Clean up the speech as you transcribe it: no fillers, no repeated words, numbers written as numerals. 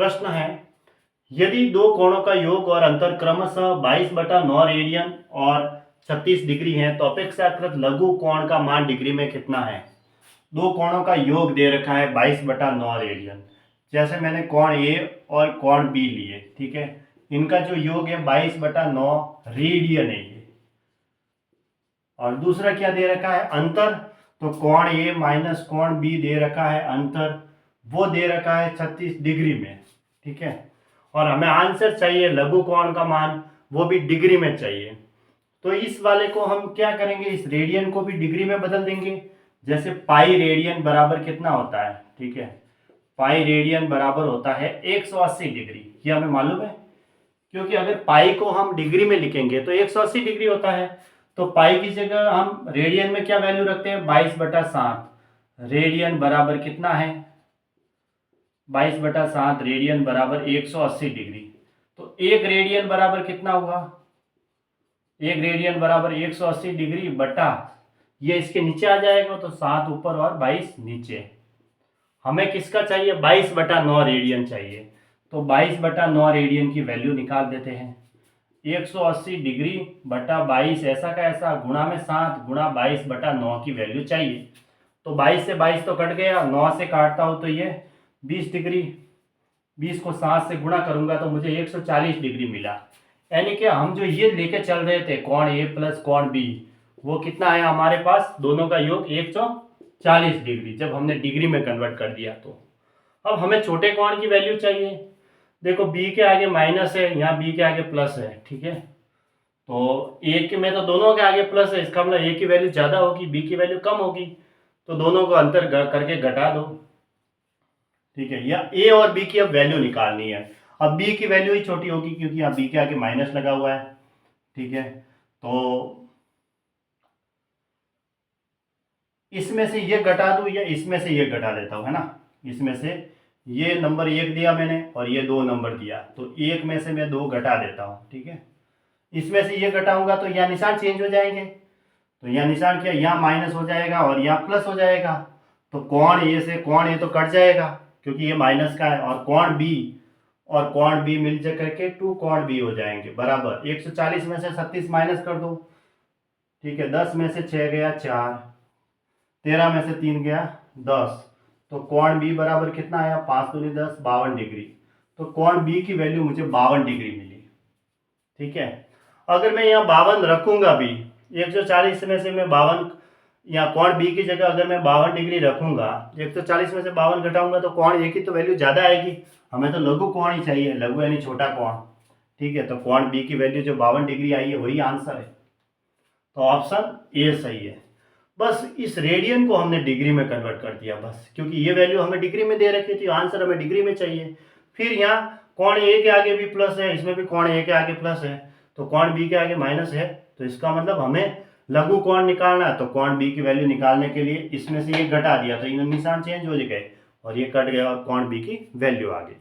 प्रश्न है, यदि दो कोणों का योग और अंतर क्रमशः 22/9 रेडियन और 36 डिग्री है तो अपेक्षाकृत लघु कोण का मान डिग्री में कितना है। दो कोणों का योग दे रखा है 22/9 रेडियन। जैसे मैंने कोण ए और कोण बी लिए, ठीक है, इनका जो योग है 22/9 रेडियन है ये। और दूसरा क्या दे रखा है, अंतर, तो कोण ए माइनस कोण बी दे रखा है अंतर, वो दे रखा है 36 डिग्री में, ठीक है। और हमें आंसर चाहिए लघु कोण का मान, वो भी डिग्री में चाहिए। तो इस वाले को हम क्या करेंगे, इस रेडियन को भी डिग्री में बदल देंगे। जैसे पाई रेडियन बराबर कितना होता है, ठीक है, पाई रेडियन बराबर होता है 180 डिग्री, ये हमें मालूम है। क्योंकि अगर पाई को हम डिग्री में लिखेंगे तो 180 डिग्री होता है, तो पाई की जगह हम रेडियन में क्या वैल्यू रखते हैं, 22/7। रेडियन बराबर कितना है, 22/7 रेडियन बराबर 180 डिग्री। तो एक रेडियन बराबर कितना हुआ, एक रेडियन बराबर 180 डिग्री बटा, ये इसके नीचे आ जाएगा, तो 7 ऊपर और 22 नीचे। हमें किसका चाहिए, 22/9 रेडियन चाहिए। तो 22/9 रेडियन की वैल्यू निकाल देते हैं। 180 डिग्री बटा 22 ऐसा का ऐसा गुणा में 7 गुणा 22/9 की वैल्यू चाहिए। तो 22 से 22 तो कट गया, 9 से काटता हूँ तो ये 20 डिग्री, 20 को 7 से गुणा करूंगा तो मुझे 140 डिग्री मिला। यानी कि हम जो ये लेके चल रहे थे कोण ए प्लस कोण बी, वो कितना है हमारे पास, दोनों का योग 140 डिग्री, जब हमने डिग्री में कन्वर्ट कर दिया। तो अब हमें छोटे कोण की वैल्यू चाहिए। देखो बी के आगे माइनस है, यहाँ बी के आगे प्लस है, ठीक है। तो ए के में तो दोनों के आगे प्लस है, इसका मतलब ए की वैल्यू ज़्यादा होगी, बी की वैल्यू कम होगी। तो दोनों को अंतर करके घटा दो, ठीक है। या ए और बी की अब वैल्यू निकालनी है। अब बी की वैल्यू ही छोटी होगी क्योंकि यहाँ बी के आगे माइनस लगा हुआ है, ठीक है। तो इसमें से ये घटा दूं या इसमें से ये घटा देता हूँ, है ना। इसमें से ये नंबर 1 दिया मैंने और ये 2 नंबर दिया, तो 1 में से मैं 2 घटा देता हूँ, ठीक है। इसमें से ये घटाऊंगा तो यहाँ निशान चेंज हो जाएंगे, तो यहाँ निशान क्या, यहाँ माइनस हो जाएगा और यहाँ प्लस हो जाएगा। तो कोण ए से कोण ए तो कट जाएगा क्योंकि ये माइनस का है, और कोण बी मिल जा करके 2 कोण बी हो जाएंगे बराबर 140 में से 36 माइनस कर दो, ठीक है। 10 में से 6 गया 4, 13 में से 3 गया 10, तो कोण बी बराबर कितना आया, 5 दूनी 10, 52 डिग्री। तो कोण बी की वैल्यू मुझे 52 डिग्री मिली, ठीक है। अगर मैं यहाँ 52 रखूंगा भी, 140 में से मैं 52, यहाँ कोण बी की जगह अगर मैं 52 डिग्री रखूंगा, 140 में से 52 घटाऊंगा तो कोण ए की तो वैल्यू ज़्यादा आएगी। हमें तो लघु कोण ही चाहिए, लघु यानी छोटा कोण, ठीक है। तो कोण बी की वैल्यू जो 52 डिग्री आई है वही आंसर है। तो ऑप्शन ए सही है। बस इस रेडियन को हमने डिग्री में कन्वर्ट कर दिया बस, क्योंकि ये वैल्यू हमें डिग्री में दे रखी थी, आंसर हमें डिग्री में चाहिए। फिर यहाँ कोण ए के आगे भी प्लस है, इसमें भी कोण ए के आगे प्लस है, तो कोण बी के आगे माइनस है, तो इसका मतलब हमें लघु कोण निकालना है। तो कोण बी की वैल्यू निकालने के लिए इसमें से ये घटा दिया तो इन निशान चेंज हो गए और ये कट गया और कोण बी की वैल्यू आ गई।